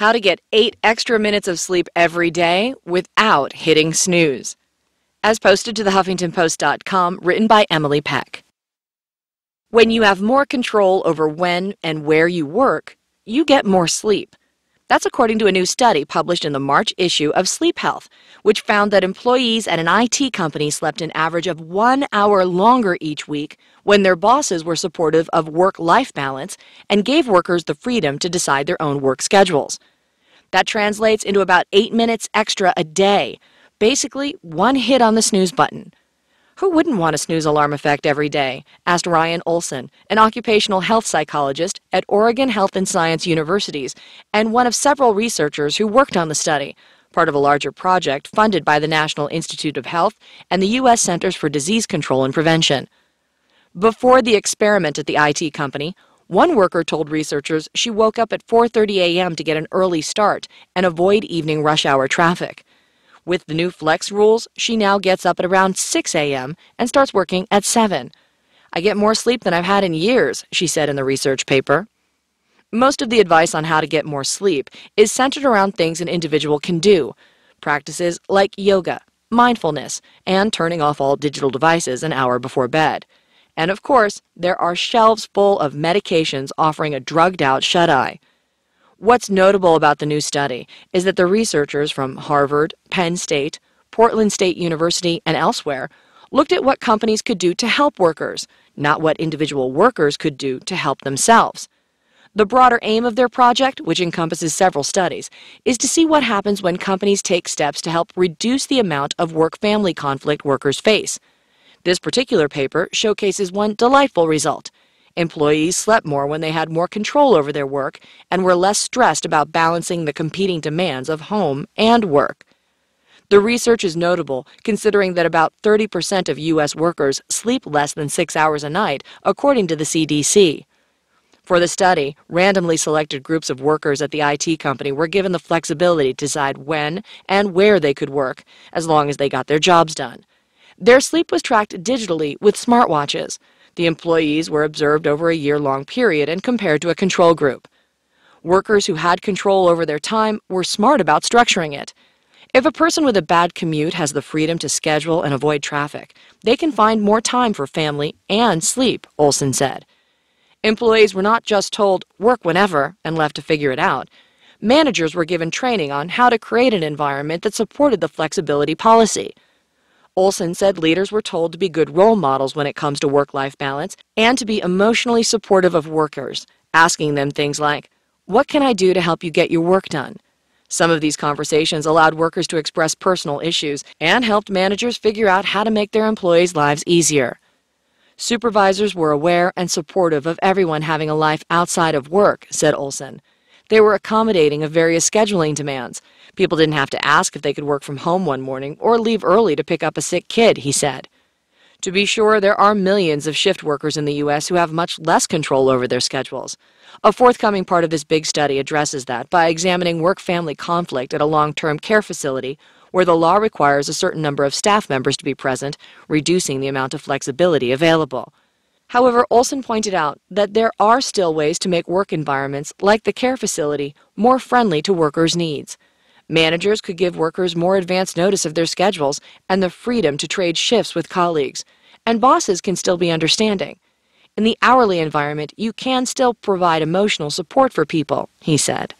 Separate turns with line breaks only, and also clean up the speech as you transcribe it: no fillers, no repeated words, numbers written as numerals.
How to get 8 extra minutes of sleep every day without hitting snooze. As posted to the HuffingtonPost.com, written by Emily Peck. When you have more control over when and where you work, you get more sleep. That's according to a new study published in the March issue of Sleep Health, which found that employees at an IT company slept an average of 1 hour longer each week when their bosses were supportive of work-life balance and gave workers the freedom to decide their own work schedules. That translates into about 8 minutes extra a day, basically one hit on the snooze button. Who wouldn't want a snooze alarm effect every day? Asked Ryan Olson, an occupational health psychologist at Oregon Health and Science Universities and one of several researchers who worked on the study, part of a larger project funded by the National Institute of Health and the U.S. Centers for Disease Control and Prevention. Before the experiment at the IT company, one worker told researchers she woke up at 4:30 a.m. to get an early start and avoid evening rush hour traffic. With the new flex rules, she now gets up at around 6 a.m. and starts working at 7. "I get more sleep than I've had in years," she said in the research paper. Most of the advice on how to get more sleep is centered around things an individual can do. Practices like yoga, mindfulness, and turning off all digital devices an hour before bed. And of course, there are shelves full of medications offering a drugged-out shut-eye. What's notable about the new study is that the researchers from Harvard, Penn State, Portland State University, and elsewhere looked at what companies could do to help workers, not what individual workers could do to help themselves. The broader aim of their project, which encompasses several studies, is to see what happens when companies take steps to help reduce the amount of work-family conflict workers face. This particular paper showcases one delightful result. Employees slept more when they had more control over their work and were less stressed about balancing the competing demands of home and work. The research is notable considering that about 30% of U.S. workers sleep less than 6 hours a night, according to the CDC. For the study, randomly selected groups of workers at the IT company were given the flexibility to decide when and where they could work, as long as they got their jobs done. Their sleep was tracked digitally with smartwatches. The employees were observed over a year-long period and compared to a control group. Workers who had control over their time were smart about structuring it. If a person with a bad commute has the freedom to schedule and avoid traffic, they can find more time for family and sleep, Olson said. Employees were not just told, "work whenever," and left to figure it out. Managers were given training on how to create an environment that supported the flexibility policy. Olson said leaders were told to be good role models when it comes to work-life balance and to be emotionally supportive of workers, asking them things like, "What can I do to help you get your work done?" Some of these conversations allowed workers to express personal issues and helped managers figure out how to make their employees' lives easier. Supervisors were aware and supportive of everyone having a life outside of work, said Olson. They were accommodating of various scheduling demands. People didn't have to ask if they could work from home one morning or leave early to pick up a sick kid, he said. To be sure, there are millions of shift workers in the U.S. who have much less control over their schedules. A forthcoming part of this big study addresses that by examining work-family conflict at a long-term care facility where the law requires a certain number of staff members to be present, reducing the amount of flexibility available. However, Olson pointed out that there are still ways to make work environments, like the care facility, more friendly to workers' needs. Managers could give workers more advance notice of their schedules and the freedom to trade shifts with colleagues, and bosses can still be understanding. In the hourly environment, you can still provide emotional support for people, he said.